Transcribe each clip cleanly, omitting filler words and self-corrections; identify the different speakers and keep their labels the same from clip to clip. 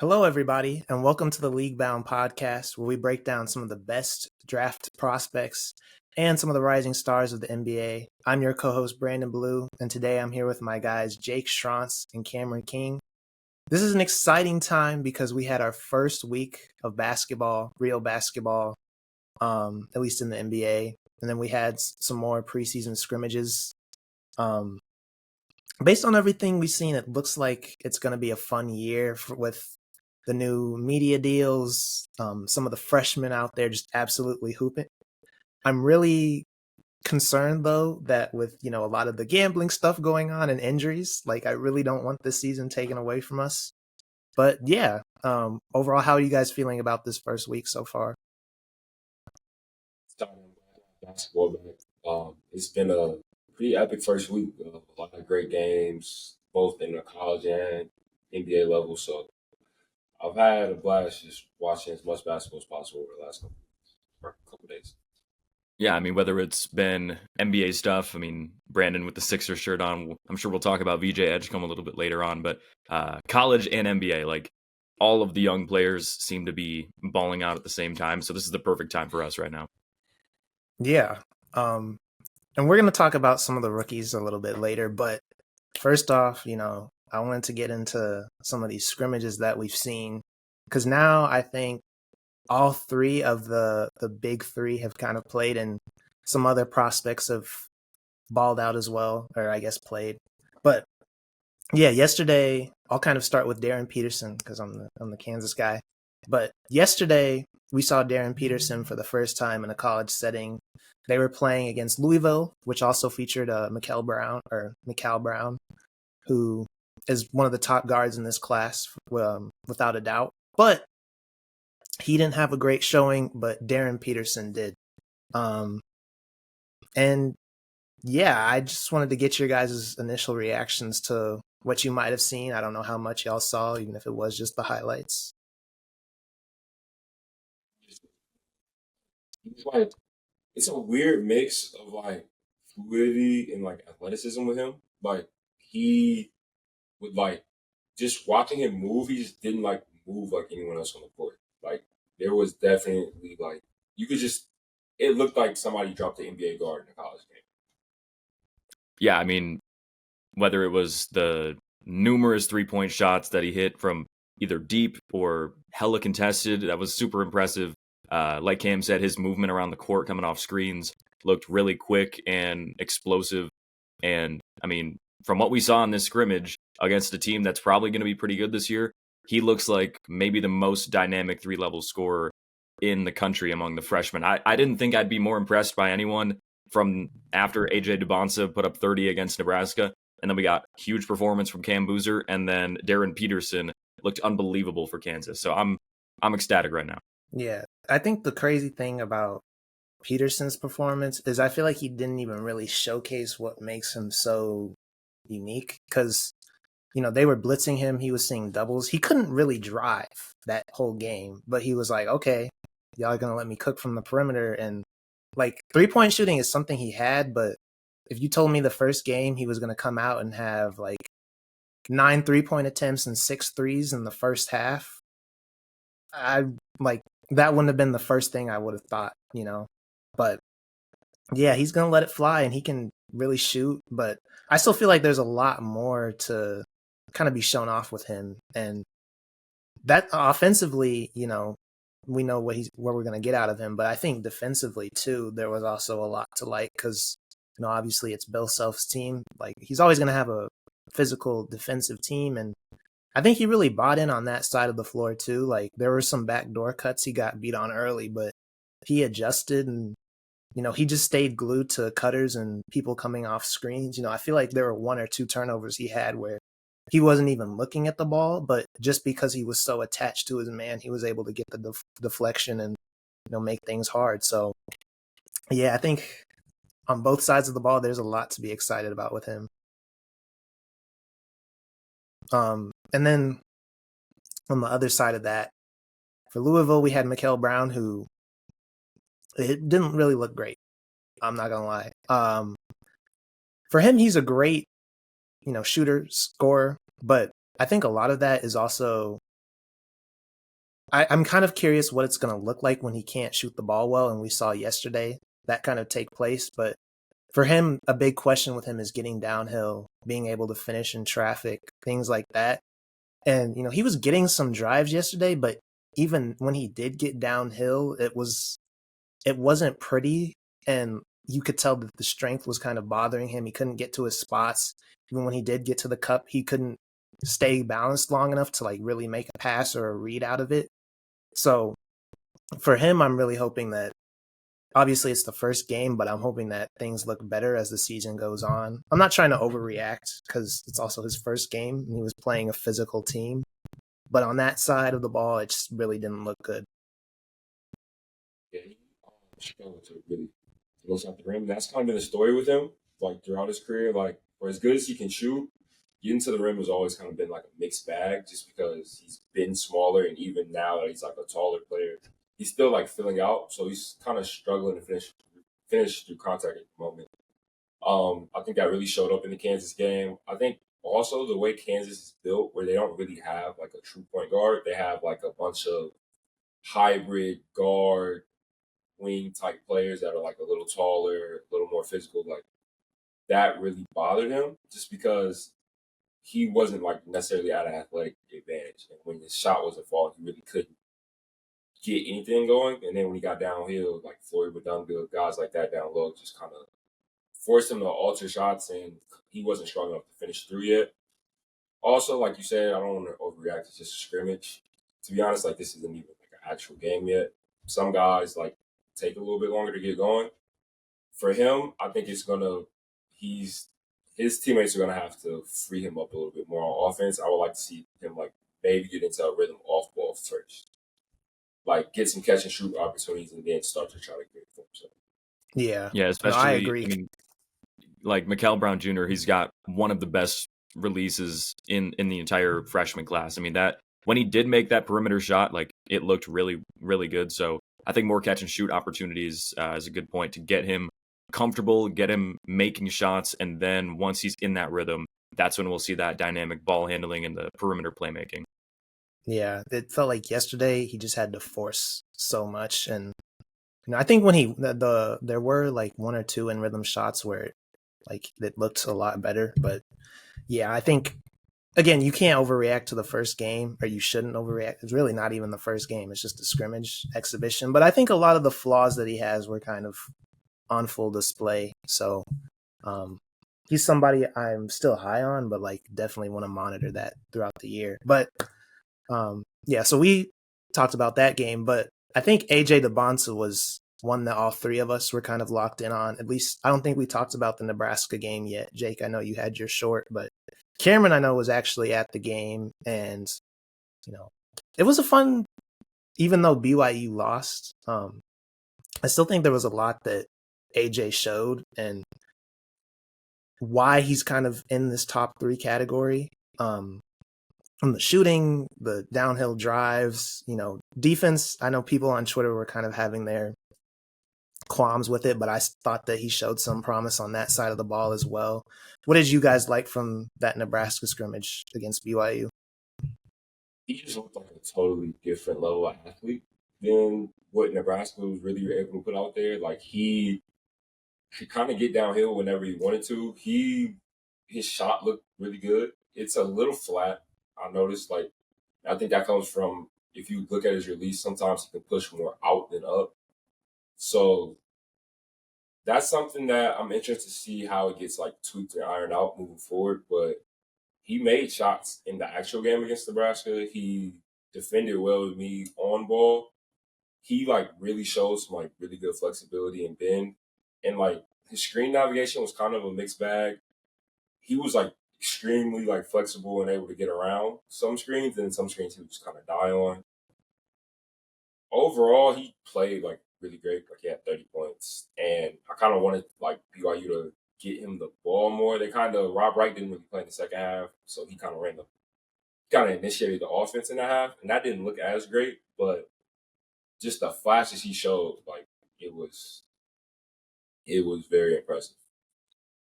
Speaker 1: Hello, everybody, and welcome to the League Bound podcast, where we break down some of the best draft prospects and some of the rising stars of the NBA. I'm your co host, Branden Blue, and today I'm here with my guys, Jake Schrantz and Cameron King. This is an exciting time because we had our first week of basketball, real basketball, at least in the NBA, and then we had some more preseason scrimmages. Based on everything we've seen, it looks like it's going to be a fun year with the new media deals, some of the freshmen out there just absolutely hooping. I'm really concerned though that with a lot of the gambling stuff going on and injuries, like I really don't want this season taken away from us. But yeah, overall, how are you guys feeling about this first week so far?
Speaker 2: Starting basketball back. It's been a pretty epic first week. A lot of great games, both in the college and NBA level. So I've had a blast just watching as much basketball as possible over the last couple days.
Speaker 3: Yeah, I mean, whether it's been NBA stuff, I mean, Brandon with the Sixers shirt on, I'm sure we'll talk about VJ Edgecombe a little bit later on, but college and NBA, like all of the young players seem to be balling out at the same time. So this is the perfect time for us right now.
Speaker 1: Yeah. And we're going to talk about some of the rookies a little bit later. But first off, I wanted to get into some of these scrimmages that we've seen. Because now I think all three of the big three have kind of played, and some other prospects have balled out as well, or I guess played. But yeah, yesterday, I'll kind of start with Darren Peterson because I'm the Kansas guy. But yesterday, we saw Darren Peterson for the first time in a college setting. They were playing against Louisville, which also featured Mikal Brown, who is one of the top guards in this class, without a doubt. But he didn't have a great showing, but Darren Peterson did. And yeah, I just wanted to get your guys' initial reactions to what you might have seen. I don't know how much y'all saw, even if it was just the highlights.
Speaker 2: It's like it's a weird mix of like fluidity and like athleticism with him. Like he would like just watching him move, he just didn't like move like anyone else on the court. Like there was definitely like you could just it looked like somebody dropped the NBA guard in a college game.
Speaker 3: Yeah, I mean, whether it was the numerous 3-point shots that he hit from either deep or hella contested, that was super impressive. Like Cam said, his movement around the court coming off screens looked really quick and explosive. And I mean, from what we saw in this scrimmage against a team that's probably going to be pretty good this year, he looks like maybe the most dynamic three-level scorer in the country among the freshmen. I didn't think I'd be more impressed by anyone from after AJ DeBonsa put up 30 against Nebraska. And then we got huge performance from Cam Boozer, and then Darren Peterson looked unbelievable for Kansas. So I'm ecstatic right now.
Speaker 1: Yeah, I think the crazy thing about Peterson's performance is I feel like he didn't even really showcase what makes him so unique because, they were blitzing him. He was seeing doubles. He couldn't really drive that whole game, but he was like, okay, y'all are going to let me cook from the perimeter. And like 3-point shooting is something he had, but if you told me the first game he was going to come out and have like 9 3-point attempts and 6 threes in the first half, I like that wouldn't have been the first thing I would have thought. But yeah, he's going to let it fly and he can really shoot, but I still feel like there's a lot more to kind of be shown off with him. And that offensively, we know what we're going to get out of him, but I think defensively too, there was also a lot to like because obviously it's Bill Self's team. Like he's always going to have a physical defensive team, and I think he really bought in on that side of the floor too. Like there were some backdoor cuts he got beat on early, but he adjusted and he just stayed glued to cutters and people coming off screens. I feel like there were 1 or 2 turnovers he had where he wasn't even looking at the ball, but just because he was so attached to his man, he was able to get the deflection and make things hard. So yeah, I think on both sides of the ball, there's a lot to be excited about with him. And then on the other side of that, for Louisville, we had Mikal Brown, who it didn't really look great. I'm not gonna lie. For him, he's a great, shooter, scorer, but I think a lot of that is also I'm kind of curious what it's going to look like when he can't shoot the ball well. And we saw yesterday that kind of take place. But for him, a big question with him is getting downhill, being able to finish in traffic, things like that. And, he was getting some drives yesterday, but even when he did get downhill, it wasn't pretty. And you could tell that the strength was kind of bothering him. He couldn't get to his spots. Even when he did get to the cup, he couldn't stay balanced long enough to like really make a pass or a read out of it. So for him, I'm really hoping that obviously it's the first game, but I'm hoping that things look better as the season goes on. I'm not trying to overreact because it's also his first game and he was playing a physical team. But on that side of the ball, it just really didn't look good.
Speaker 2: Yeah, he struggled to really go out the rim. That's kind of been the story with him, like throughout his career. Like for as good as he can shoot, getting to the rim has always kind of been like a mixed bag, just because he's been smaller, and even now that he's like a taller player, he's still like filling out. So he's kind of struggling to finish through contact at the moment. I think that really showed up in the Kansas game. I think also the way Kansas is built, where they don't really have like a true point guard, they have like a bunch of hybrid guard wing type players that are like a little taller, a little more physical. Like that really bothered him, just because he wasn't like necessarily at an athletic advantage, and when his shot wasn't falling, he really couldn't get anything going. And then when he got downhill, like Floyd Badunga, guys like that down low, just kind of forced him to alter shots, and he wasn't strong enough to finish through yet. Also, like you said, I don't want to overreact. It's just a scrimmage. To be honest, like this isn't even like an actual game yet. Some guys like take a little bit longer to get going. For him, I think his teammates are gonna have to free him up a little bit more on offense. I would like to see him like maybe get into a rhythm off ball first, like get some catch and shoot opportunities, and then start to try to get for himself.
Speaker 1: Yeah,
Speaker 3: especially.
Speaker 1: I agree.
Speaker 3: I mean, like Mikal Brown Jr., he's got one of the best releases in the entire freshman class. I mean, that when he did make that perimeter shot, like it looked really, really good. So I think more catch and shoot opportunities is a good point to get him comfortable, get him making shots, and then once he's in that rhythm, that's when we'll see that dynamic ball handling and the perimeter playmaking.
Speaker 1: Yeah, it felt like yesterday he just had to force so much, and I think when there were like one or two in rhythm shots where like it looked a lot better. But yeah, I think again you can't overreact to the first game, or you shouldn't overreact. It's really not even the first game; it's just a scrimmage exhibition. But I think a lot of the flaws that he has were kind of on full display. So he's somebody I'm still high on, but like definitely want to monitor that throughout the year. But yeah, so we talked about that game, but I think AJ DeBonsa was one that all three of us were kind of locked in on. At least I don't think we talked about the Nebraska game yet. Jake, I know you had your short, but Cameron, I know, was actually at the game, and it was a fun, even though BYU lost. I still think there was a lot that AJ showed and why he's kind of in this top three category. From the shooting, the downhill drives, defense. I know people on Twitter were kind of having their qualms with it, but I thought that he showed some promise on that side of the ball as well. What did you guys like from that Nebraska scrimmage against BYU?
Speaker 2: He just looked like a totally different level of athlete than what Nebraska was really able to put out there. Like he could kind of get downhill whenever he wanted to. His shot looked really good. It's a little flat. I noticed, like, I think that comes from, if you look at his release, sometimes he can push more out than up. So that's something that I'm interested to see how it gets like tweaked and ironed out moving forward. But he made shots in the actual game against Nebraska. He defended well with me on ball. He like really showed some like really good flexibility and bend. And like his screen navigation was kind of a mixed bag. He was like extremely like flexible and able to get around some screens, and some screens he would just kind of die on. Overall, he played like really great. Like he had 30 points, and I kind of wanted like BYU to get him the ball more. Rob Wright didn't really play in the second half, so he kind of initiated the offense in the half, and that didn't look as great, but just the flashes he showed, like it was very impressive.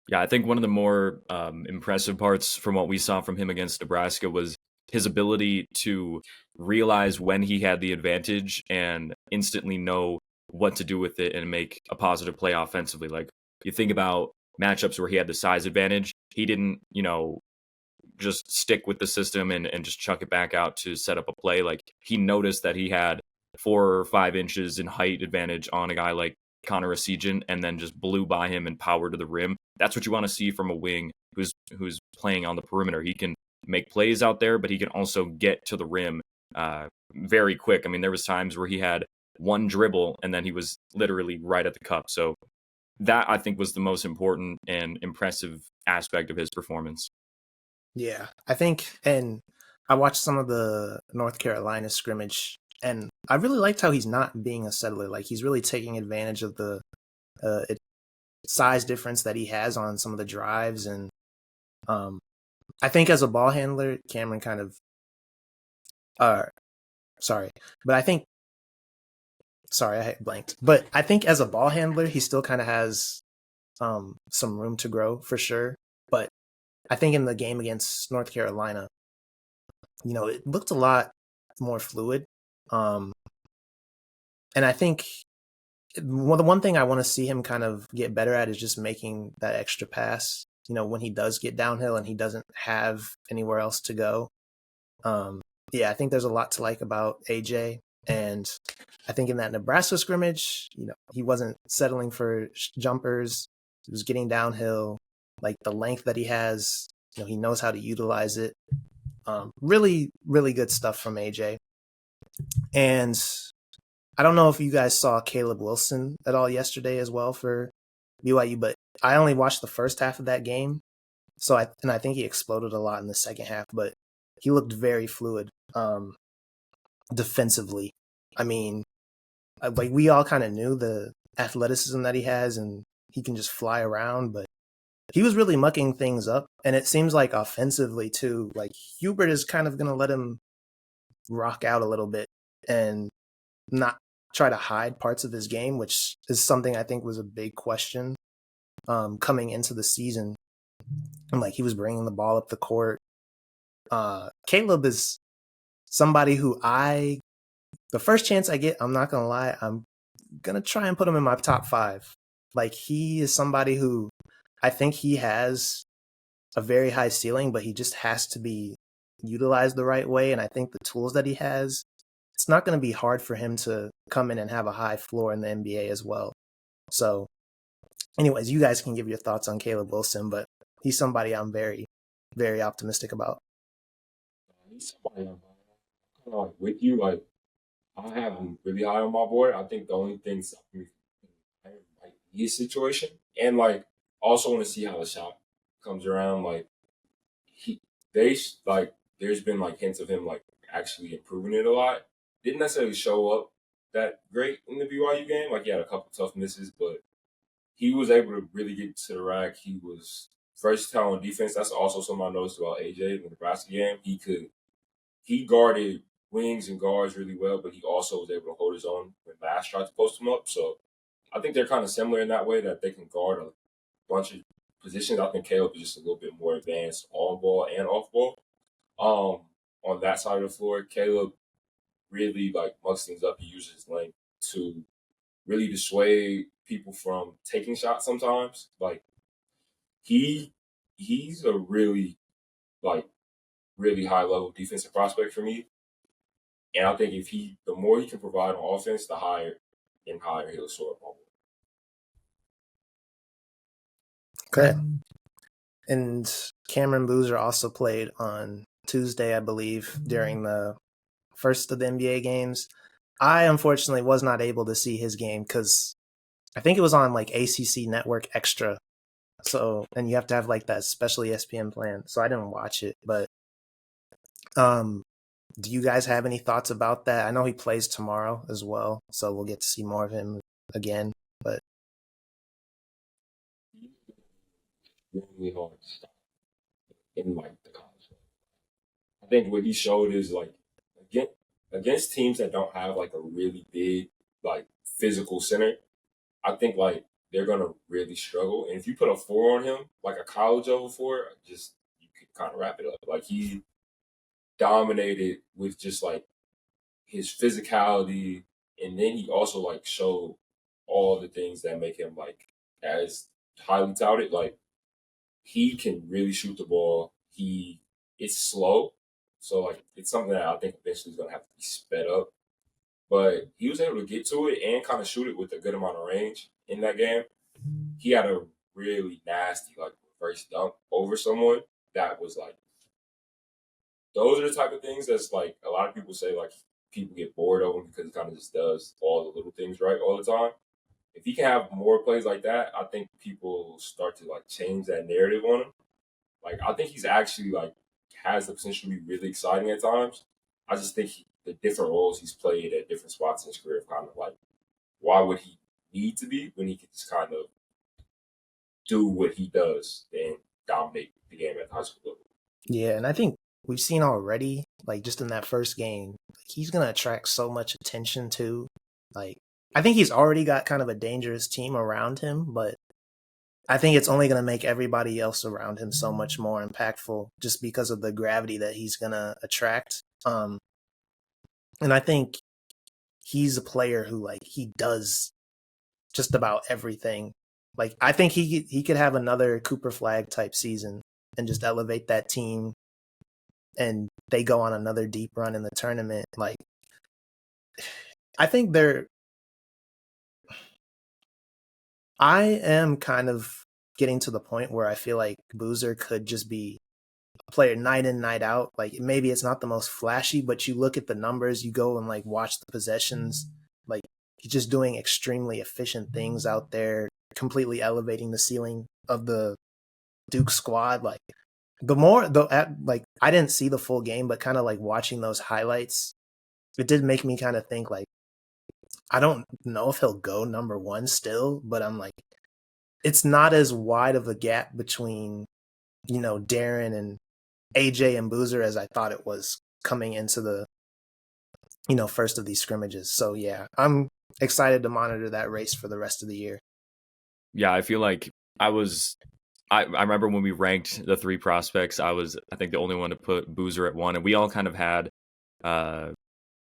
Speaker 3: Yeah, I think one of the more impressive parts from what we saw from him against Nebraska was his ability to realize when he had the advantage and instantly know what to do with it and make a positive play offensively. Like, you think about matchups where he had the size advantage, he didn't, just stick with the system and just chuck it back out to set up a play. Like, he noticed that he had 4 or 5 inches in height advantage on a guy like Connor Essegian and then just blew by him and powered to the rim. That's what you want to see from a wing who's playing on the perimeter. He can make plays out there, but he can also get to the rim very quick. I mean, there was times where he had one dribble and then he was literally right at the cup. So that, I think, was the most important and impressive aspect of his performance.
Speaker 1: Yeah, I think, and I watched some of the North Carolina scrimmage, and I really liked how he's not being a settler. Like, he's really taking advantage of the size difference that he has on some of the drives. And I think as a ball handler, Cameron kind of, sorry, but I think, sorry, I blanked. But I think as a ball handler, he still kind of has some room to grow for sure. But I think in the game against North Carolina, it looked a lot more fluid. And I think the one thing I want to see him kind of get better at is just making that extra pass, when he does get downhill and he doesn't have anywhere else to go. Yeah, I think there's a lot to like about AJ. And I think in that Nebraska scrimmage, he wasn't settling for jumpers. He was getting downhill. Like, the length that he has, he knows how to utilize it. Really, really good stuff from AJ. And I don't know if you guys saw Caleb Wilson at all yesterday as well for BYU, but I only watched the first half of that game. So I think he exploded a lot in the second half, but he looked very fluid defensively. I mean, like, we all kind of knew the athleticism that he has and he can just fly around, but he was really mucking things up. And it seems like offensively too, like, Hubert is kind of going to let him rock out a little bit and not try to hide parts of his game, which is something I think was a big question coming into the season. And like, he was bringing the ball up the court. Caleb is somebody who the first chance I get, I'm not going to lie, I'm going to try and put him in my top 5. Like, he is somebody who I think he has a very high ceiling, but he just has to be utilized the right way. And I think the tools that he has, it's not going to be hard for him to come in and have a high floor in the NBA as well. So anyways, you guys can give your thoughts on Caleb Wilson, but he's somebody I'm very, very optimistic about.
Speaker 2: He's somebody I'm kind of like with you. Like, I have him really high on my board. I think the only thing stopping me from like his situation, and like, also want to see how the shot comes around. Like, there's been like hints of him like actually improving it a lot. Didn't necessarily show up that great in the BYU game. Like, he had a couple tough misses, but he was able to really get to the rack. He was versatile on defense. That's also something I noticed about AJ in the Nebraska game. He guarded wings and guards really well, but he also was able to hold his own when Bass tried to post him up. So I think they're kind of similar in that way, that they can guard a bunch of positions. I think Caleb is just a little bit more advanced on ball and off ball. On that side of the floor, Caleb really like mucks things up. He uses his length to really dissuade people from taking shots sometimes. Like, he's a really high level defensive prospect for me. And I think the more he can provide on offense, the higher and higher he'll soar up on.
Speaker 1: Okay. And Cameron Boozer also played on Tuesday, I believe, during the first of the NBA games. I unfortunately was not able to see his game because I think it was on like ACC Network Extra. So, and you have to have like that special ESPN plan. So I didn't watch it, but do you guys have any thoughts about that? I know he plays tomorrow as well, so we'll get to see more of him again, but
Speaker 2: Really hard to stop in like the college level. I think what he showed is like against teams that don't have like a really big like physical center, I think like they're gonna really struggle. And if you put a 4 on him, like a college level 4, just you can kind of wrap it up. Like, dominated with just like his physicality, and then he also like showed all the things that make him like as highly touted. Like he can really shoot the ball. It's slow, so like it's something that I think eventually is gonna have to be sped up. But he was able to get to it and kind of shoot it with a good amount of range in that game. He had a really nasty like reverse dunk over someone that was like those are the type of things that's like a lot of people say like people get bored of him because he kind of just does all the little things right all the time. If he can have more plays like that, I think people start to like change that narrative on him. Like I think he's actually like has the potential to be really exciting at times. I just think the different roles he's played at different spots in his career kind of like why would he need to be when he can just kind of do what he does and dominate the game at the high school level.
Speaker 1: Yeah, and I think we've seen already, like just in that first game, like, he's gonna attract so much attention too. Like I think he's already got kind of a dangerous team around him, but I think it's only gonna make everybody else around him so much more impactful just because of the gravity that he's gonna attract. And I think he's a player who like he does just about everything. Like I think he could have another Cooper Flag type season and just elevate that team, and they go on another deep run in the tournament. Like I think I am kind of getting to the point where I feel like Boozer could just be a player night in, night out. Like maybe it's not the most flashy, but you look at the numbers, you go and like watch the possessions, like he's just doing extremely efficient things out there, completely elevating the ceiling of the Duke squad. Like like I didn't see the full game, but kind of like watching those highlights, it did make me kind of think like I don't know if he'll go number one still, but I'm like it's not as wide of a gap between Darren and AJ and Boozer as I thought it was coming into the first of these scrimmages. So yeah, I'm excited to monitor that race for the rest of the year.
Speaker 3: Yeah, I feel like I remember when we ranked the three prospects, I think the only one to put Boozer at one, and we all kind of had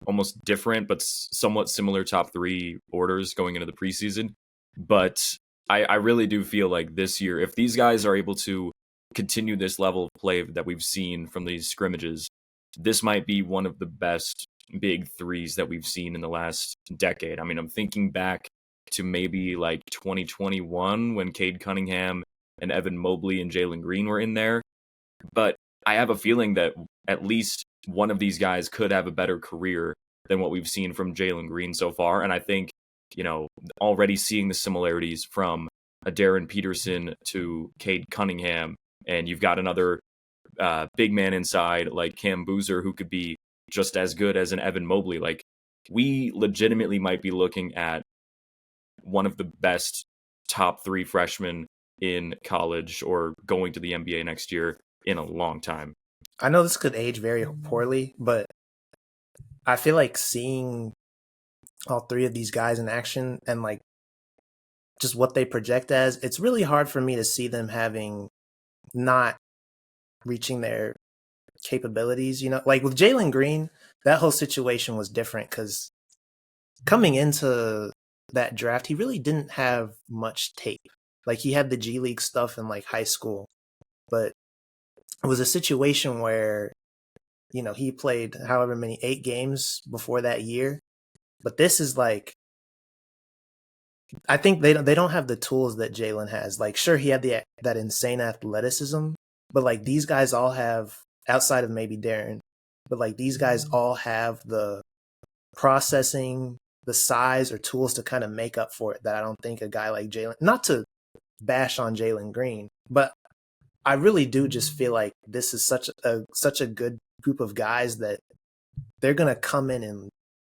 Speaker 3: almost different but somewhat similar top three orders going into the preseason. But I really do feel like this year, if these guys are able to continue this level of play that we've seen from these scrimmages, this might be one of the best big threes that we've seen in the last decade. I mean, I'm thinking back to maybe like 2021 when Cade Cunningham and Evan Mobley and Jalen Green were in there. But I have a feeling that at least one of these guys could have a better career than what we've seen from Jalen Green so far. And I think, already seeing the similarities from a Darren Peterson to Cade Cunningham, and you've got another big man inside like Cam Boozer who could be just as good as an Evan Mobley. Like we legitimately might be looking at one of the best top three freshmen in college or going to the NBA next year in a long time.
Speaker 1: I know this could age very poorly, but I feel like seeing all three of these guys in action and like just what they project as, it's really hard for me to see them not reaching their capabilities. Like with Jalen Green, that whole situation was different because coming into that draft, he really didn't have much tape. Like he had the G League stuff in like high school, but it was a situation where, he played however many 8 games before that year. But this is like, I think they don't have the tools that Jalen has. Like, sure, he had that insane athleticism, but like these guys all have, outside of maybe Darren, but like these guys all have the processing, the size or tools to kind of make up for it that I don't think a guy like Jalen, not to bash on Jalen Green, but I really do just feel like this is such a good group of guys that they're going to come in and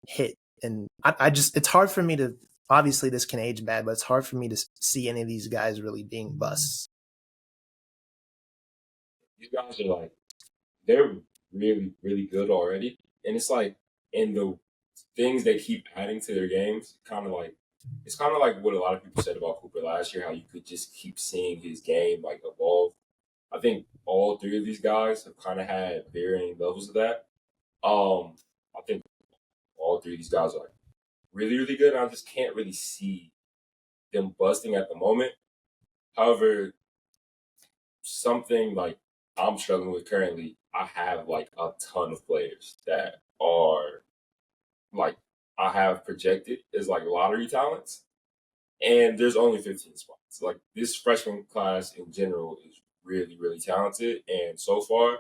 Speaker 1: hit. And I just, it's hard for me to, obviously this can age bad, but it's hard for me to see any of these guys really being busts.
Speaker 2: These guys are like, they're really, really good already. And it's like, and the things they keep adding to their games, it's kind of like what a lot of people said about Cooper last year, how you could just keep seeing his game like evolve. I think all three of these guys have kind of had varying levels of that. I think all three of these guys are like really, really good. I just can't really see them busting at the moment. However, something like I'm struggling with currently, I have like a ton of players that are like I have projected as like lottery talents, and there's only 15 spots. Like this freshman class in general is really, really talented, and so far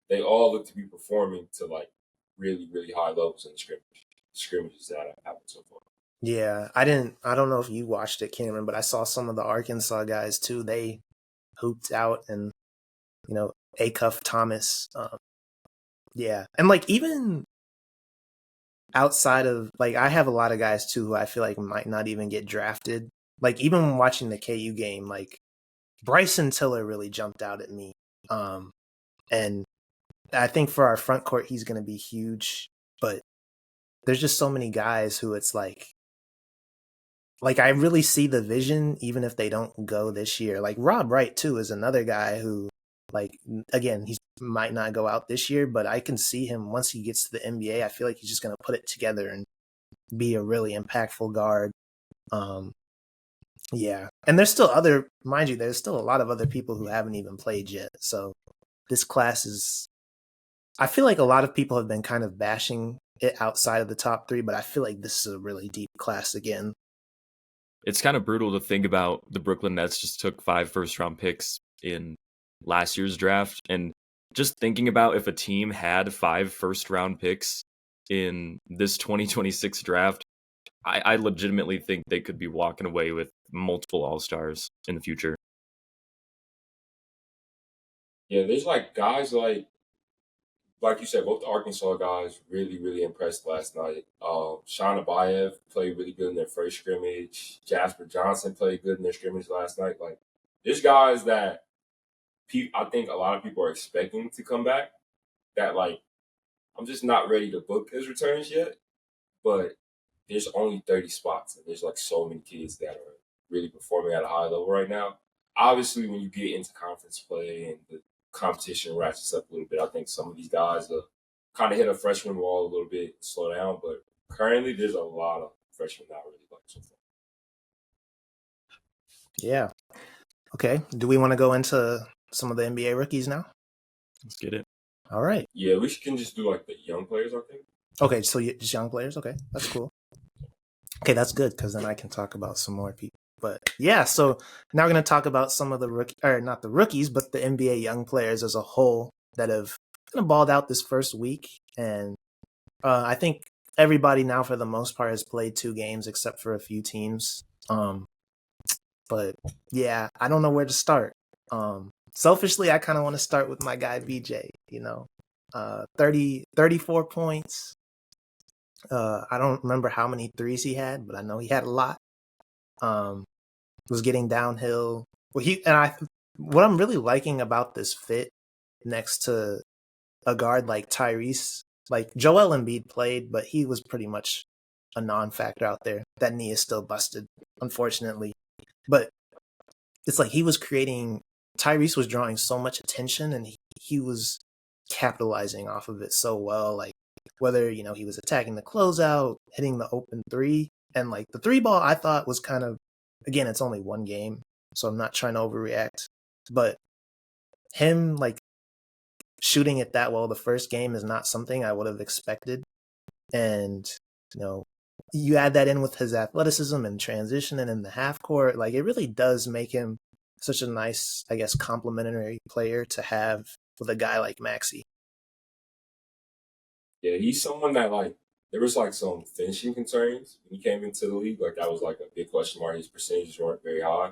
Speaker 2: they all look to be performing to like really, really high levels in the scrimmages that have happened so far.
Speaker 1: Yeah, I don't know if you watched it, Cameron, but I saw some of the Arkansas guys too. They hooped out, and Acuff Thomas. Yeah, and like even outside of like, I have a lot of guys too who I feel like might not even get drafted. Like even when watching the KU game, like Bryson Tiller really jumped out at me. And I think for our front court, he's going to be huge. But there's just so many guys who it's like I really see the vision, even if they don't go this year. Like Rob Wright too is another guy who, like, again, he might not go out this year, but I can see him once he gets to the NBA. I feel like he's just going to put it together and be a really impactful guard. Yeah, and there's still there's still a lot of other people who haven't even played yet. So this class is, I feel like a lot of people have been kind of bashing it outside of the top three, but I feel like this is a really deep class again.
Speaker 3: It's kind of brutal to think about the Brooklyn Nets just took 5 first-round picks in last year's draft. And just thinking about if a team had 5 first-round picks in this 2026 draft, I legitimately think they could be walking away with multiple All-Stars in the future.
Speaker 2: Yeah, there's like guys like you said, both the Arkansas guys really, really impressed last night. Sean Abayev played really good in their first scrimmage. Jasper Johnson played good in their scrimmage last night. Like, there's guys that I think a lot of people are expecting to come back that, like, I'm just not ready to book as returns yet. But there's only 30 spots, and there's, like, so many kids that are really performing at a high level right now. Obviously, when you get into conference play and the competition ratchets up a little bit, I think some of these guys kind of hit a freshman wall a little bit, slow down. But currently, there's a lot of freshmen that I really like so far.
Speaker 1: Yeah. Okay. Do we want to go into some of the NBA rookies now?
Speaker 3: Let's get it.
Speaker 1: All right.
Speaker 2: Yeah, we can just do like the young players, I think.
Speaker 1: Okay, so just young players. Okay, that's cool. Okay, that's good because then I can talk about some more people. But yeah, so now we're going to talk about some of not the rookies, but the NBA young players as a whole that have kind of balled out this first week. And I think everybody now, for the most part, has played 2 games except for a few teams. But yeah, I don't know where to start. Selfishly, I kind of want to start with my guy BJ. 34 points. I don't remember how many threes he had, but I know he had a lot. Was getting downhill. What I'm really liking about this fit next to a guard like Tyrese, like Joel Embiid played, but he was pretty much a non-factor out there. That knee is still busted, unfortunately. But it's like Tyrese was drawing so much attention, and he was capitalizing off of it so well. Like, whether, he was attacking the closeout, hitting the open 3, and like the 3 ball, I thought was kind of, again, it's only 1 game, so I'm not trying to overreact, but him like shooting it that well the first game is not something I would have expected. And, you add that in with his athleticism and transition and in the half court, like it really does make him such a nice, I guess, complimentary player to have with a guy like Maxey.
Speaker 2: Yeah, he's someone that, like, there was like some finishing concerns when he came into the league. Like, that was like a big question mark. His percentages weren't very high.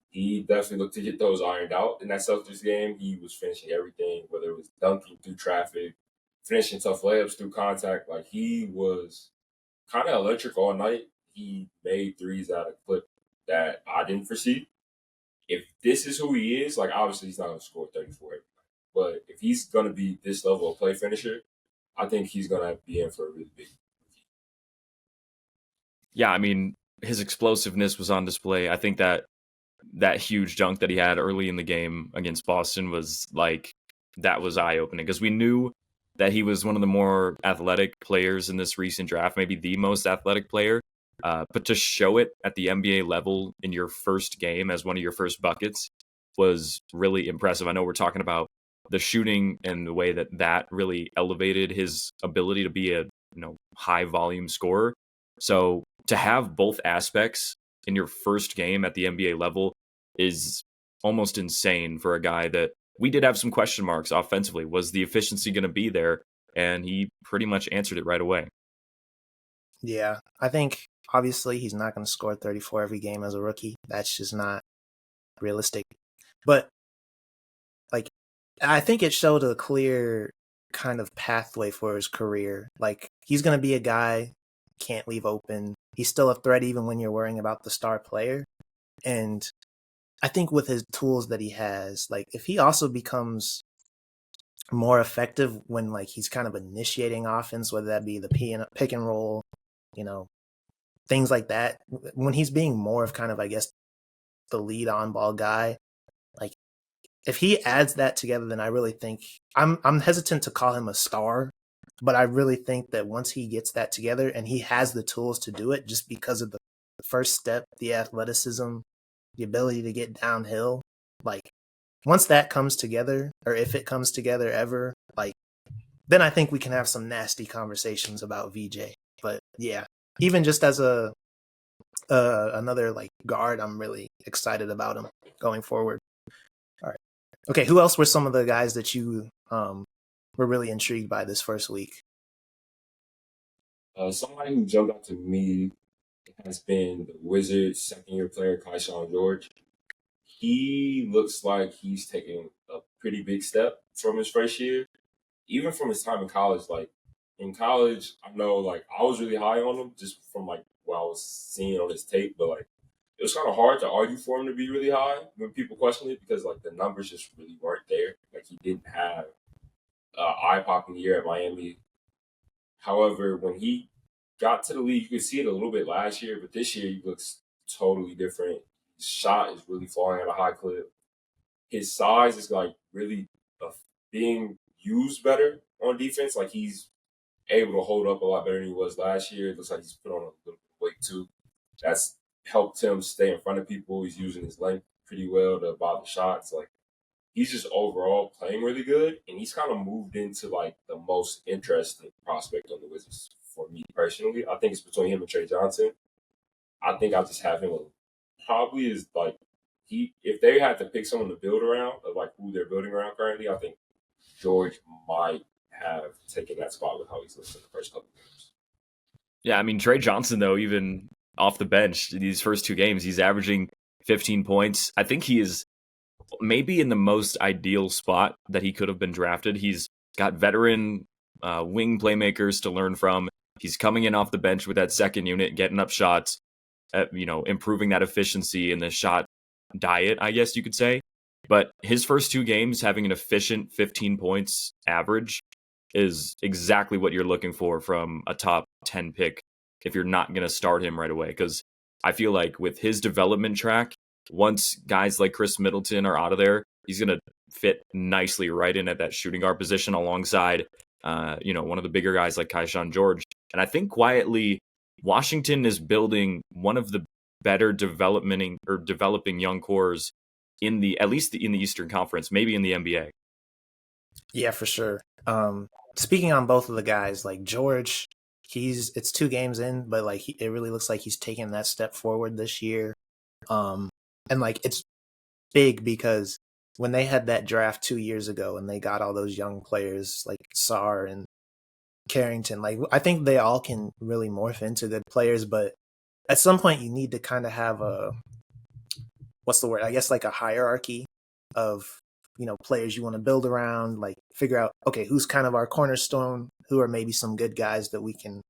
Speaker 2: He definitely looked to get those ironed out in that Celtics game. He was finishing everything, whether it was dunking through traffic, finishing tough layups through contact. Like, he was kind of electric all night. He made threes out of clip that I didn't foresee. If this is who he is, like, obviously he's not going to score 34 every night. But if he's going to be this level of play finisher, I think he's going to be in for a really big.
Speaker 3: Yeah, I mean, his explosiveness was on display. I think that that huge dunk that he had early in the game against Boston was like, that was eye-opening, because we knew that he was one of the more athletic players in this recent draft, maybe the most athletic player. But to show it at the NBA level in your first game as one of your first buckets was really impressive. I know we're talking about the shooting and the way that that really elevated his ability to be a high volume scorer. So to have both aspects in your first game at the NBA level is almost insane for a guy that we did have some question marks offensively. Was the efficiency going to be there? And he pretty much answered it right away.
Speaker 1: Yeah, I think obviously he's not going to score 34 every game as a rookie. That's just not realistic. But like, I think it showed a clear kind of pathway for his career. Like, he's going to be a guy can't leave open. He's still a threat even when you're worrying about the star player. And I think with his tools that he has, like, if he also becomes more effective when like he's kind of initiating offense, whether that be the pick and roll, things like that, when he's being more of kind of, I guess, the lead on ball guy, like, if he adds that together, then I really think I'm hesitant to call him a star, but I really think that once he gets that together and he has the tools to do it, just because of the first step, the athleticism, the ability to get downhill, like, once that comes together, or if it comes together ever, like, then I think we can have some nasty conversations about VJ. But yeah, even just as another like guard, I'm really excited about him going forward. All right. Okay, who else were some of the guys that you were really intrigued by this first week?
Speaker 2: Somebody who jumped out to me has been the Wizards' second-year player, Kaishan George. He looks like he's taking a pretty big step from his first year, even from his time in college. Like, in college, I know, like, I was really high on him just from, like, what I was seeing on his tape, but, like, it was kind of hard to argue for him to be really high when people questioned it because, like, the numbers just really weren't there. Like, he didn't have an eye-popping year at Miami. However, when he got to the league, you could see it a little bit last year, but this year he looks totally different. His shot is really falling at a high clip. His size is, like, really being used better on defense. Like, he's able to hold up a lot better than he was last year. It looks like he's put on a little bit of weight, too. That's helped him stay in front of people. He's using his length pretty well to block the shots. Like, he's just overall playing really good, and he's kind of moved into, like, the most interesting prospect on the Wizards for me personally. I think it's between him and Trey Johnson. I think I just have him probably is, like, if they had to pick someone to build around, of, like, who they're building around currently, I think George might have taken that spot with how he's listed in the first couple of games.
Speaker 3: Yeah, I mean, Trey Johnson, though, even off the bench, these first two games, he's averaging 15 points. I think he is maybe in the most ideal spot that he could have been drafted. He's got veteran wing playmakers to learn from. He's coming in off the bench with that second unit, getting up shots, improving that efficiency in the shot diet, I guess you could say. But his first two games having an efficient 15 points average is exactly what you're looking for from a top 10 pick if you're not going to start him right away. Because I feel like with his development track, once guys like Chris Middleton are out of there, he's going to fit nicely right in at that shooting guard position alongside, one of the bigger guys like Kaishan George. And I think quietly, Washington is building one of the better developing young cores at least in the Eastern Conference, maybe in the NBA.
Speaker 1: Yeah, for sure. Speaking on both of the guys, like George, it's 2 games in, but like it really looks like he's taking that step forward this year. And like it's big because when they had that draft 2 years ago and they got all those young players like Sarr and Carrington, like I think they all can really morph into good players, but at some point you need to kind of have what's the word? I guess like a hierarchy of, players you want to build around, like figure out, okay, who's kind of our cornerstone, who are maybe some good guys that we can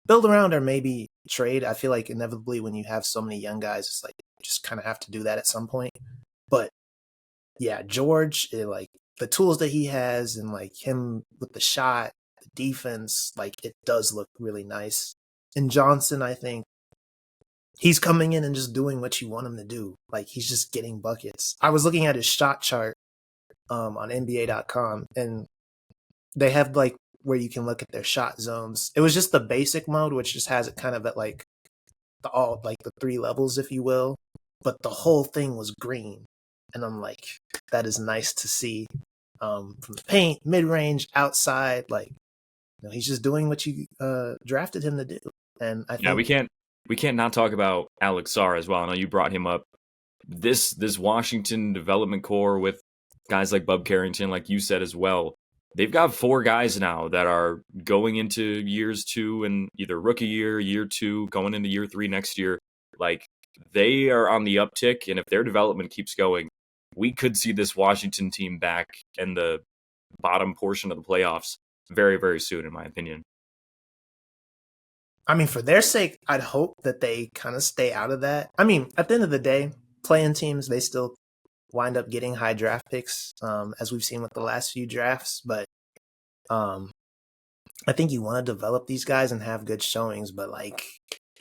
Speaker 1: build around or maybe trade. I feel like inevitably when you have so many young guys, it's like you just kind of have to do that at some point. But yeah, George, like the tools that he has and like him with the shot, the defense, like it does look really nice. And Johnson, I think he's coming in and just doing what you want him to do. Like, he's just getting buckets. I was looking at his shot chart on NBA.com, and they have like where you can look at their shot zones. It was just the basic mode, which just has it kind of at like the 3 levels, if you will. But the whole thing was green, and I'm like, that is nice to see. From the paint, mid range, outside, like, he's just doing what you drafted him to do. And I think
Speaker 3: we can't not talk about Alex Sarr as well. I know you brought him up. This Washington development core with guys like Bub Carrington, like you said as well. They've got 4 guys now that are going into years 2 and either rookie year 2, going into year 3 next year. Like, they are on the uptick, and if their development keeps going, we could see this Washington team back in the bottom portion of the playoffs very, very soon, in my opinion.
Speaker 1: I mean, for their sake, I'd hope that they kind of stay out of that. I mean, at the end of the day, playing teams, they still wind up getting high draft picks, as we've seen with the last few drafts. But I think you want to develop these guys and have good showings. But like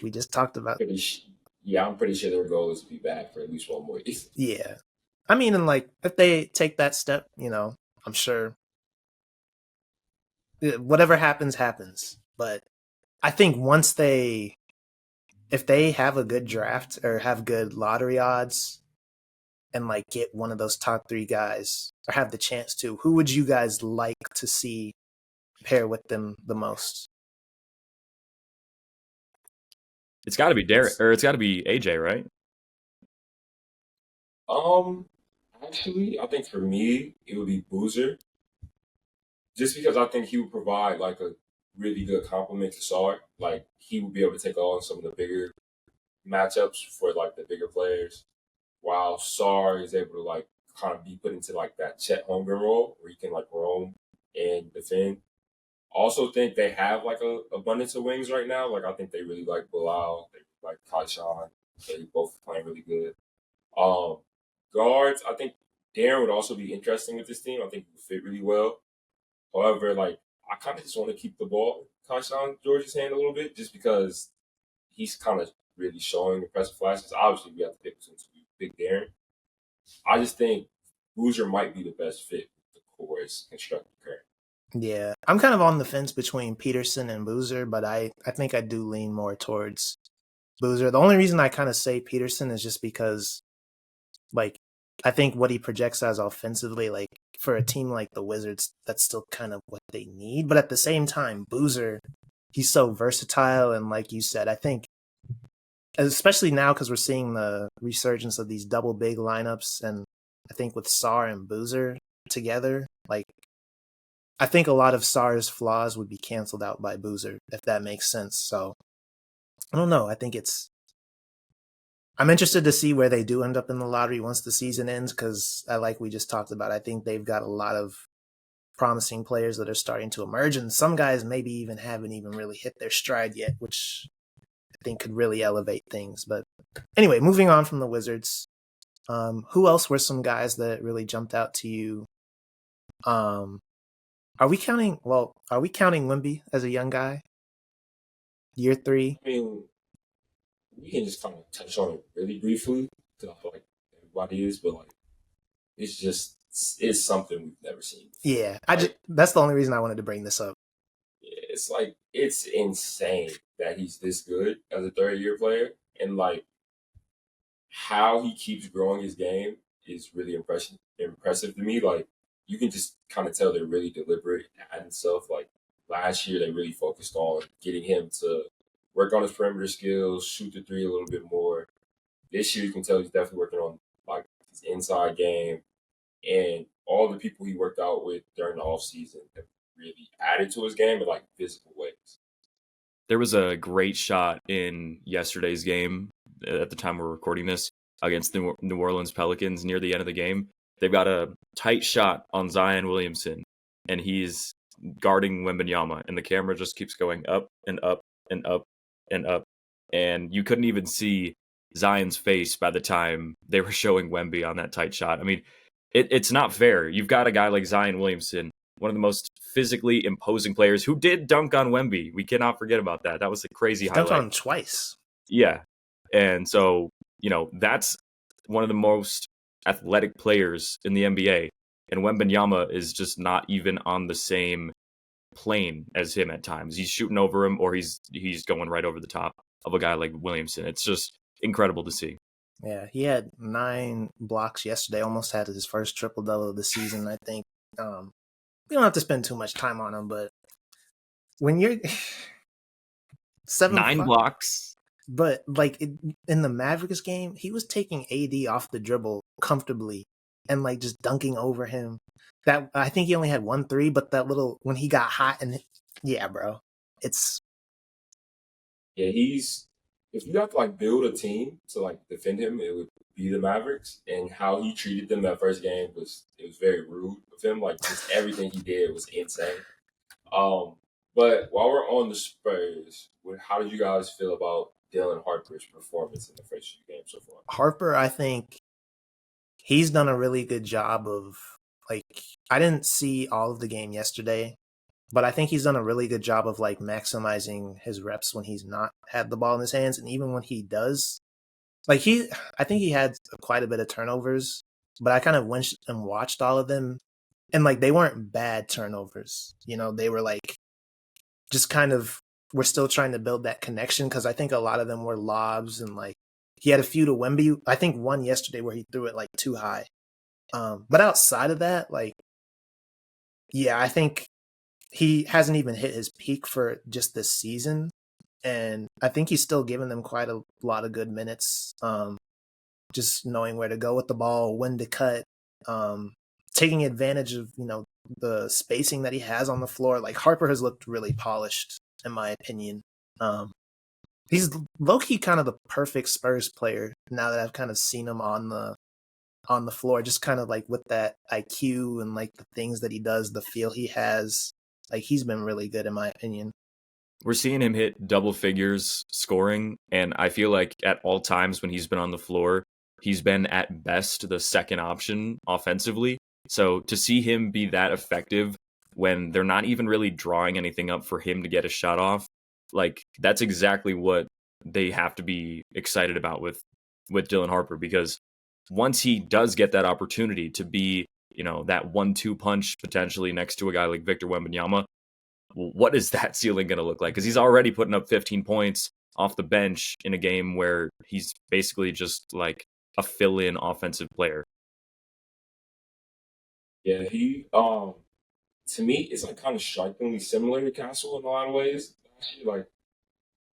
Speaker 1: we just talked about,
Speaker 2: I'm pretty sure their goal is to be back for at least one more year.
Speaker 1: Yeah, I mean, and like if they take that step, I'm sure whatever happens. But I think if they have a good draft or have good lottery odds, and like get one of those top 3 guys, or have the chance to, who would you guys like to see pair with them the most?
Speaker 3: It's got to be Derek, or it's got to be AJ, right?
Speaker 2: Actually, I think for me it would be Boozer, just because I think he would provide like a really good complement to Sarr. Like, he would be able to take on some of the bigger matchups for like the bigger players, while Sarr is able to like kind of be put into like that Chet Holmgren role where he can like roam and defend. Also think they have like a abundance of wings right now. Like, I think they really like Bilal, they like Kaishan. They both playing really good. Guards, I think Darren would also be interesting with this team. I think he would fit really well. However, like, I kind of just want to keep the ball in Kaishan George's hand a little bit, just because he's kind of really showing impressive flashes. Obviously, we have to pick between Big Darren. I just think Boozer might be the best fit with the core is constructed currently.
Speaker 1: Yeah, I'm kind of on the fence between Peterson and Boozer, but I think I do lean more towards Boozer. The only reason I kind of say Peterson is just because, like, I think what he projects as offensively, like, for a team like the Wizards, that's still kind of what they need. But at the same time, Boozer, he's so versatile, and like you said, I think, especially now because we're seeing the resurgence of these double big lineups, and I think with Sarr and Boozer together, like, I think a lot of Sarr's flaws would be canceled out by Boozer, if that makes sense. So, I don't know. I think I'm interested to see where they do end up in the lottery once the season ends, because like we just talked about, I think they've got a lot of promising players that are starting to emerge, and some guys maybe even haven't even really hit their stride yet, which I think could really elevate things. But anyway, moving on from the Wizards, who else were some guys that really jumped out to you? Are we counting Wemby as a young guy? Year 3?
Speaker 2: I mean, we can just kind of touch on it really briefly, because I feel like everybody is, but like, it's something we've never seen before.
Speaker 1: Yeah, that's the only reason I wanted to bring this up.
Speaker 2: Yeah, it's like, it's insane that he's this good as a 3rd-year player, and like how he keeps growing his game is really impressive to me. Like, you can just kind of tell they're really deliberate in adding stuff. Like, last year, they really focused on getting him to work on his perimeter skills, shoot the 3 a little bit more. This year, you can tell he's definitely working on like his inside game, and all the people he worked out with during the offseason have really added to his game in like physical ways.
Speaker 3: There was a great shot in yesterday's game at the time we're recording this against the New Orleans Pelicans near the end of the game. They've got a tight shot on Zion Williamson, and he's guarding Wembanyama, and the camera just keeps going up and up and up and up, and you couldn't even see Zion's face by the time they were showing Wemby on that tight shot. I mean, it's not fair. You've got a guy like Zion Williamson, one of the most physically imposing players, who did dunk on Wemby. We cannot forget about that. That was a crazy highlight.
Speaker 1: Dunked on him twice.
Speaker 3: Yeah. And so, that's one of the most athletic players in the NBA. And Wembanyama is just not even on the same plane as him at times. He's shooting over him, or he's going right over the top of a guy like Williamson. It's just incredible to see.
Speaker 1: Yeah, he had 9 blocks yesterday, almost had his first triple-double of the season, I think. We don't have to spend too much time on him, but when you're
Speaker 3: 9 blocks.
Speaker 1: But like in the Mavericks game, he was taking AD off the dribble comfortably and like just dunking over him. That I think he only had 1 3, but that little when he got hot and yeah, bro, it's
Speaker 2: he's if you have to like build a team to like defend him, it would be the Mavericks. And how he treated them that first game was very rude of him. Like just everything he did was insane. But while we're on the Spurs, how did you guys feel about Dylan Harper's performance in the first few games so far?
Speaker 1: Harper, I think he's done a really good job of like I didn't see all of the game yesterday, but I think he's done a really good job of like maximizing his reps when he's not had the ball in his hands, and even when he does, like I think he had quite a bit of turnovers, but I kind of went and watched all of them, and like they weren't bad turnovers, they were like just kind of we're still trying to build that connection because I think a lot of them were lobs and like he had a few to Wemby. I think one yesterday where he threw it like too high. But outside of that, like, yeah, I think he hasn't even hit his peak for just this season. And I think he's still giving them quite a lot of good minutes. Just knowing where to go with the ball, when to cut, taking advantage of, the spacing that he has on the floor. Like Harper has looked really polished, in my opinion. He's low-key kind of the perfect Spurs player now that I've kind of seen him on the floor, just kind of like with that IQ and like the things that he does, the feel he has. Like he's been really good in my opinion.
Speaker 3: We're seeing him hit double figures scoring, and I feel like at all times when he's been on the floor, he's been at best the second option offensively. So to see him be that effective when they're not even really drawing anything up for him to get a shot off, like that's exactly what they have to be excited about with Dylan Harper, because once he does get that opportunity to be, that 1-2 punch potentially next to a guy like Victor Wembanyama, what is that ceiling going to look like? Because he's already putting up 15 points off the bench in a game where he's basically just like a fill-in offensive player.
Speaker 2: Yeah, he to me it's like kind of strikingly similar to Castle in a lot of ways. Actually, like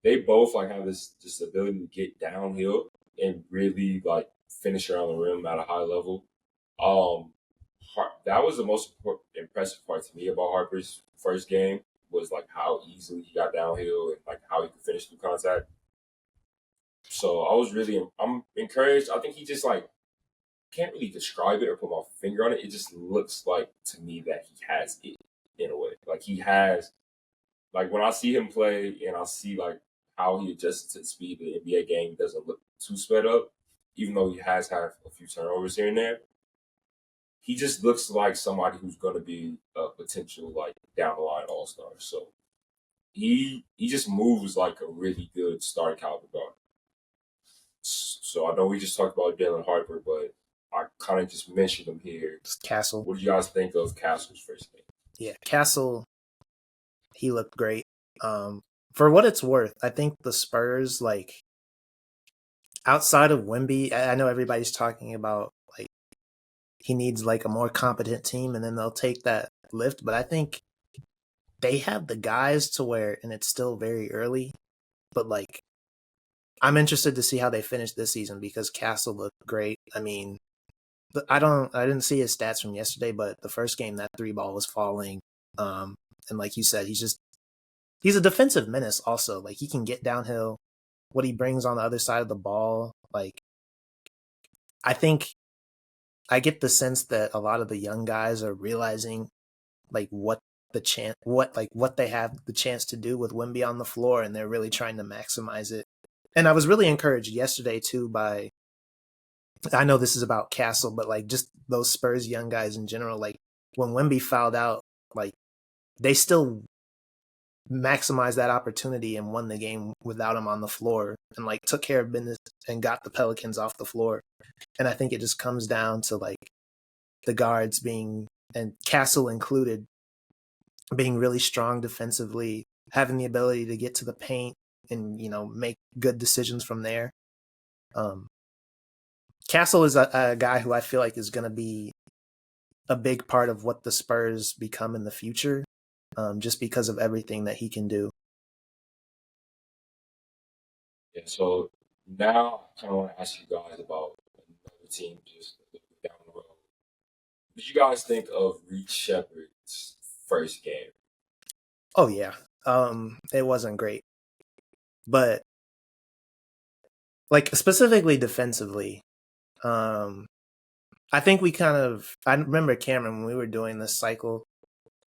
Speaker 2: they both like have this ability to get downhill and really like finish around the rim at a high level. That was the most impressive part to me about Harper's first game was like how easily he got downhill and like how he could finish through contact. So I'm encouraged. I think he just like can't really describe it or put my finger on it. It just looks like to me that he has it in a way. Like he has, like when I see him play and I see like how he adjusts to the speed of the NBA game, he doesn't look too sped up, even though he has had a few turnovers here and there. He just looks like somebody who's going to be a potential like down the line all-star. So he just moves like a really good starting caliber guard. So I know we just talked about Dylan Harper, but I kind of just mentioned him here.
Speaker 1: Just Castle.
Speaker 2: What do you guys think of Castle's first game?
Speaker 1: Yeah, Castle, he looked great. For what it's worth, I think the Spurs, like, outside of Wemby, I know everybody's talking about, like, he needs, like, a more competent team, and then they'll take that lift. But I think they have the guys to where, and it's still very early, but, like, I'm interested to see how they finish this season because Castle looked great. I mean, I didn't see his stats from yesterday, but the first game that 3 ball was falling. And like you said, he's a defensive menace also. Like he can get downhill. What he brings on the other side of the ball, like I think I get the sense that a lot of the young guys are realizing like what they have the chance to do with Wemby on the floor, and they're really trying to maximize it. And I was really encouraged yesterday too by, I know this is about Castle, but like just those Spurs young guys in general, like when Wemby fouled out, like they still maximized that opportunity and won the game without him on the floor, and like took care of business and got the Pelicans off the floor. And I think it just comes down to like the guards being, and Castle included, being really strong defensively, having the ability to get to the paint and, make good decisions from there. Castle is a guy who I feel like is going to be a big part of what the Spurs become in the future, just because of everything that he can do.
Speaker 2: Yeah, so now I kind of want to ask you guys about another team just a little bit down the road. What did you guys think of Reed Shepherd's first game?
Speaker 1: Oh yeah, it wasn't great, but like specifically defensively, I think I remember Cameron when we were doing this cycle.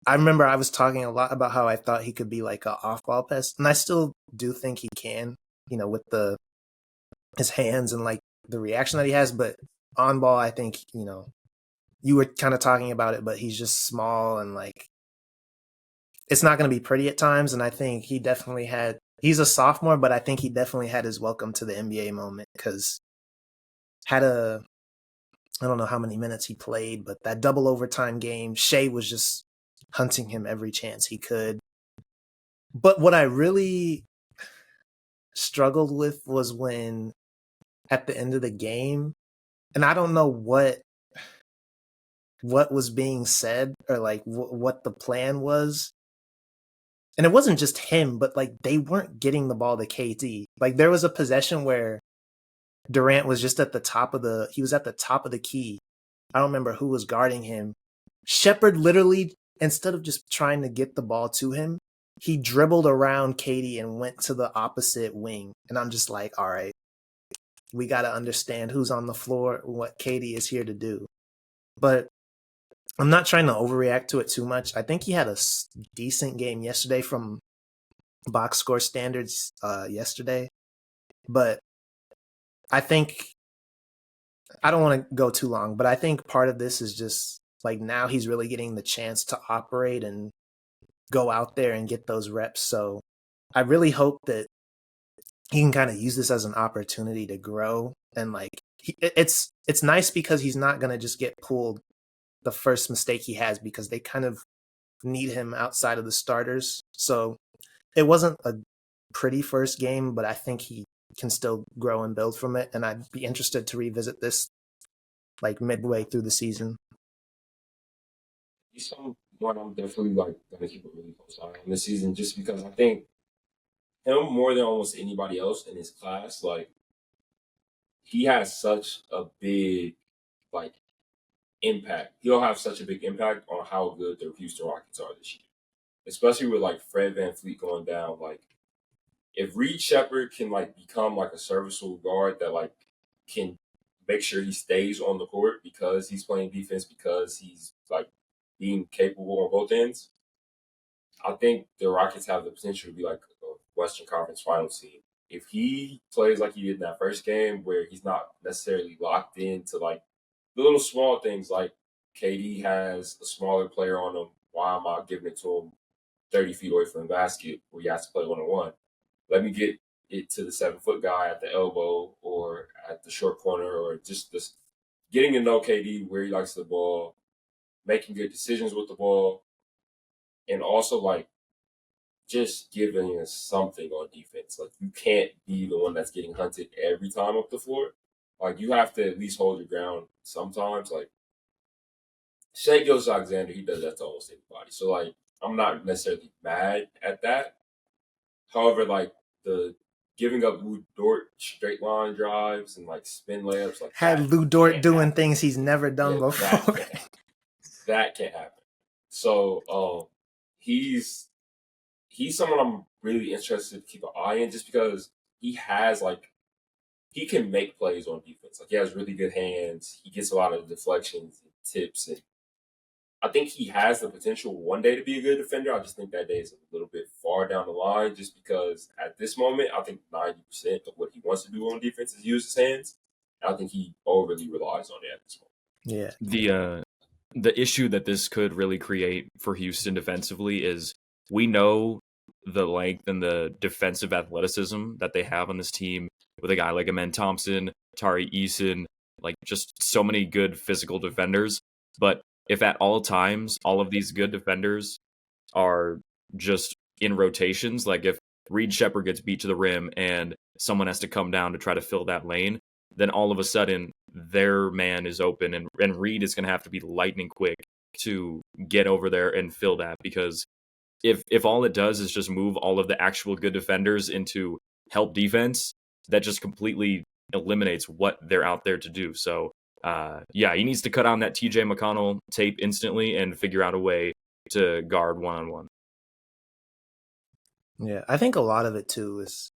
Speaker 1: I remember I was talking a lot about how I thought he could be like an off-ball pest, and I still do think he can, with his hands and like the reaction that he has. But on ball, I think you were kind of talking about it, but he's just small and like it's not going to be pretty at times. And I think he definitely had. He's a sophomore, but I think he definitely had his welcome to the NBA moment because I don't know how many minutes he played, but that double overtime game, Shea was just hunting him every chance he could. But what I really struggled with was when at the end of the game, and I don't know what was being said or like what the plan was. And it wasn't just him, but like they weren't getting the ball to KD. Like there was a possession where Durant was just at the top of the key. I don't remember who was guarding him. Shepherd literally, instead of just trying to get the ball to him, he dribbled around KD and went to the opposite wing. And I'm just like, all right, we got to understand who's on the floor, what KD is here to do. But I'm not trying to overreact to it too much. I think he had a decent game yesterday from box score standards yesterday. But I think, I don't want to go too long, but I think part of this is just like now he's really getting the chance to operate and go out there and get those reps. So I really hope that he can kind of use this as an opportunity to grow. And like, it's nice because he's not going to just get pulled the first mistake he has because they kind of need him outside of the starters. So it wasn't a pretty first game, but I think he can still grow and build from it. And I'd be interested to revisit this like midway through the season.
Speaker 2: He's someone I'm definitely like gonna keep a really close eye on this season just because I think him more than almost anybody else in his class, like he has such a big like impact. He'll have such a big impact on how good the Houston Rockets are this year. Especially with like Fred VanVleet going down. Like if Reed Shepherd can like become like a serviceable guard that like can make sure he stays on the court because he's playing defense, because he's like being capable on both ends, I think the Rockets have the potential to be like a Western Conference Finals team. If he plays like he did in that first game, where he's not necessarily locked into like the little small things, like KD has a smaller player on him, why am I giving it to him 30 feet away from the basket where he has to play one-on-one? Let me get it to the 7-foot guy at the elbow or at the short corner, or just this getting to know KD, where he likes the ball, making good decisions with the ball, and also like just giving us something on defense. Like you can't be the one that's getting hunted every time up the floor. Like you have to at least hold your ground sometimes. Like Shea Gilgeous-Alexander, he does that to almost anybody. So like I'm not necessarily mad at that. However, like the giving up Lou Dort straight line drives and like spin layups, like
Speaker 1: had Lou Dort doing things he's never done before.
Speaker 2: That can't happen. So he's someone I'm really interested to keep an eye in, just because he can make plays on defense. Like he has really good hands. He gets a lot of deflections and tips, and I think he has the potential one day to be a good defender. I just think that day is a little bit far down the line, just because at this moment, I think 90% of what he wants to do on defense is use his hands. And I think he overly relies on it at this moment.
Speaker 1: Yeah.
Speaker 3: The issue that this could really create for Houston defensively is we know the length and the defensive athleticism that they have on this team with a guy like Amen Thompson, Tari Eason, like just so many good physical defenders. But if at all times all of these good defenders are just in rotations, like if Reed Shepherd gets beat to the rim and someone has to come down to try to fill that lane, then all of a sudden their man is open and Reed is going to have to be lightning quick to get over there and fill that, because if all it does is just move all of the actual good defenders into help defense, that just completely eliminates what they're out there to do. So yeah, he needs to cut on that TJ McConnell tape instantly and figure out a way to guard one-on-one.
Speaker 1: Yeah, I think a lot of it too is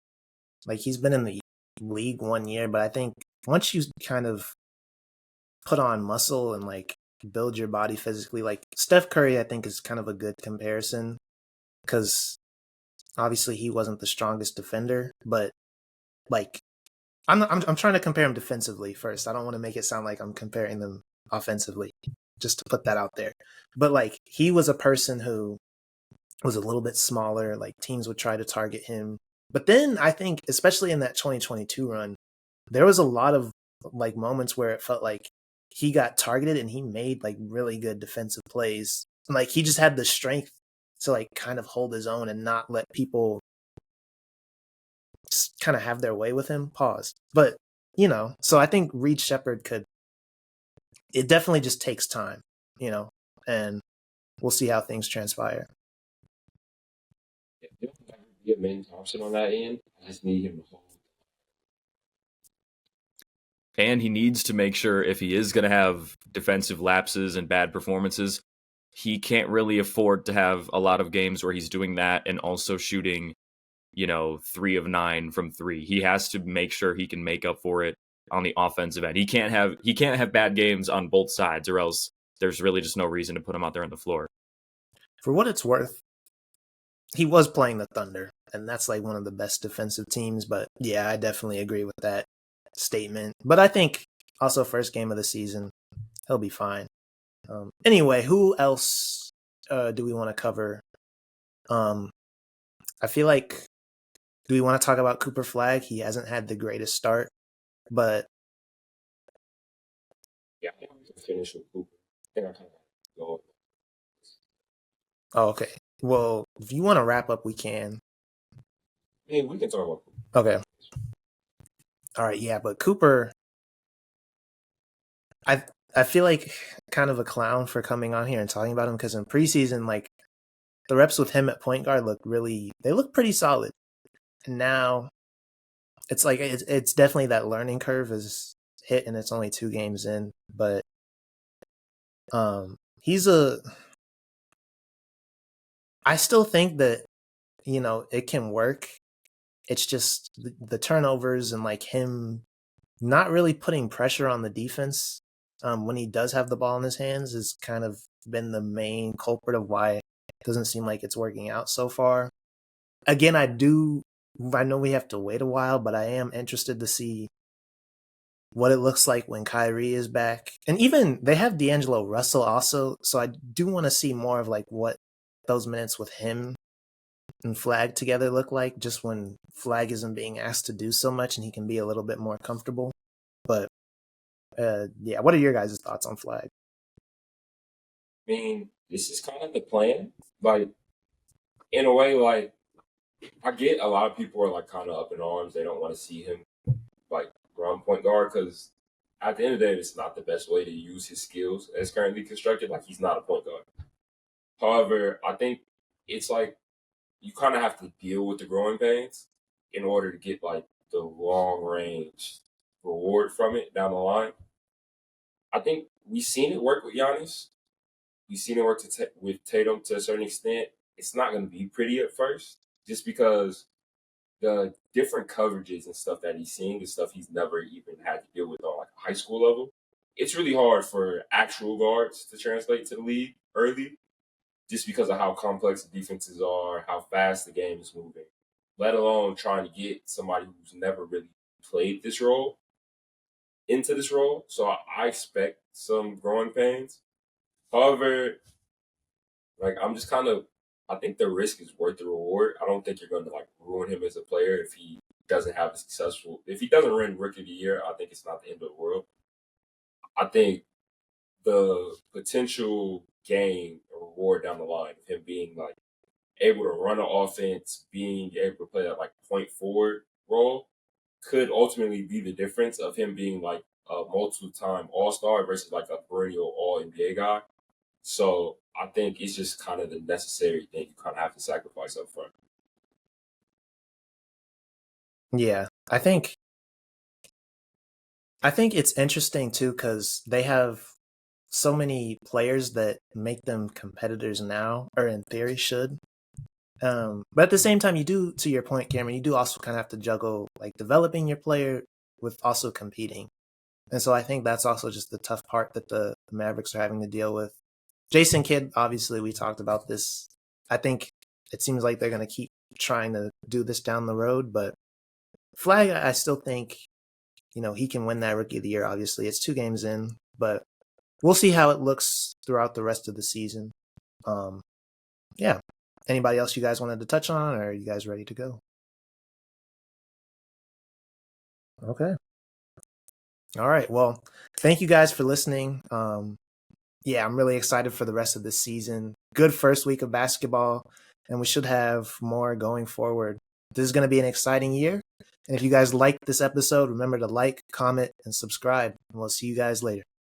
Speaker 1: like he's been in the league 1 year, but I think once you kind of put on muscle and like build your body physically, like Steph Curry, I think is kind of a good comparison because obviously he wasn't the strongest defender, but like I'm trying to compare him defensively first. I don't want to make it sound like I'm comparing them offensively, just to put that out there. But like he was a person who was a little bit smaller, like teams would try to target him. But then I think, especially in that 2022 run, there was a lot of like moments where it felt like he got targeted and he made like really good defensive plays. And like he just had the strength to like kind of hold his own and not let people just kind of have their way with him. Pause. But, you know, so I think Reed Shepherd it definitely just takes time, you know, and we'll see how things transpire.
Speaker 2: If I ever get Amen Thompson on that end, I just need him to hold.
Speaker 3: And he needs to make sure, if he is going to have defensive lapses and bad performances, he can't really afford to have a lot of games where he's doing that and also shooting, 3 of 9 from 3. He has to make sure he can make up for it on the offensive end. He can't have bad games on both sides, or else there's really just no reason to put him out there on the floor.
Speaker 1: For what it's worth, he was playing the Thunder, and that's like one of the best defensive teams. But yeah, I definitely agree with that statement. But I think also first game of the season, he'll be fine. Anyway, who else do we want to cover? I feel like, do we want to talk about Cooper Flagg? He hasn't had the greatest start, but
Speaker 2: Yeah, I think we can finish with Cooper. I think I kind of go.
Speaker 1: oh, okay. Well, if you want to wrap up, we can.
Speaker 2: Hey, we can talk about Cooper.
Speaker 1: Okay. All right, yeah, but Cooper, I feel like kind of a clown for coming on here and talking about him, because in preseason, like the reps with him at point guard they look pretty solid. And now it's like it's definitely that learning curve is hit, and it's only 2 games in, but I still think that it can work. It's just the turnovers and like him not really putting pressure on the defense when he does have the ball in his hands has kind of been the main culprit of why it doesn't seem like it's working out so far. Again, I know we have to wait a while, but I am interested to see what it looks like when Kyrie is back. And even they have D'Angelo Russell also, so I do want to see more of like what those minutes with him and Flagg together look like, just when Flagg isn't being asked to do so much and he can be a little bit more comfortable. But yeah, what are your guys' thoughts on Flagg?
Speaker 2: I mean, this is kind of the plan. Like, in a way, like, I get a lot of people are like kind of up in arms. They don't want to see him like run point guard because at the end of the day, it's not the best way to use his skills as currently constructed. Like, he's not a point guard. However, I think it's like you kind of have to deal with the growing pains in order to get like the long range reward from it down the line. I think we've seen it work with Giannis. We've seen it work with Tatum to a certain extent. It's not going to be pretty at first, just because the different coverages and stuff that he's seeing is stuff he's never even had to deal with on like a high school level. It's really hard for actual guards to translate to the league early, just because of how complex the defenses are, how fast the game is moving, let alone trying to get somebody who's never really played this role into this role. So I expect some growing pains. However, like I'm just kind of I think the risk is worth the reward. I don't think you're going to like ruin him as a player if he doesn't have a successful. If he doesn't win Rookie of the Year, I think it's not the end of the world. I think the potential gain or reward down the line of him being like able to run an offense, being able to play that like point forward role, could ultimately be the difference of him being like a multiple-time All-Star versus like a perennial All-NBA guy. So I think it's just kind of the necessary thing you kind of have to sacrifice up front.
Speaker 1: Yeah, I think it's interesting too because they have so many players that make them competitors now, or in theory should. But at the same time, you do, to your point, Cameron, you do also kind of have to juggle like developing your player with also competing. And so I think that's also just the tough part that the Mavericks are having to deal with. Jason Kidd, obviously, we talked about this. I think it seems like they're going to keep trying to do this down the road, but Flag, I still think, he can win that Rookie of the Year. Obviously, it's 2 games in, but we'll see how it looks throughout the rest of the season. Yeah. Anybody else you guys wanted to touch on, or are you guys ready to go? Okay. All right. Well, thank you guys for listening. Yeah, I'm really excited for the rest of this season. Good first week of basketball, and we should have more going forward. This is going to be an exciting year. And if you guys like this episode, remember to like, comment, and subscribe. And we'll see you guys later.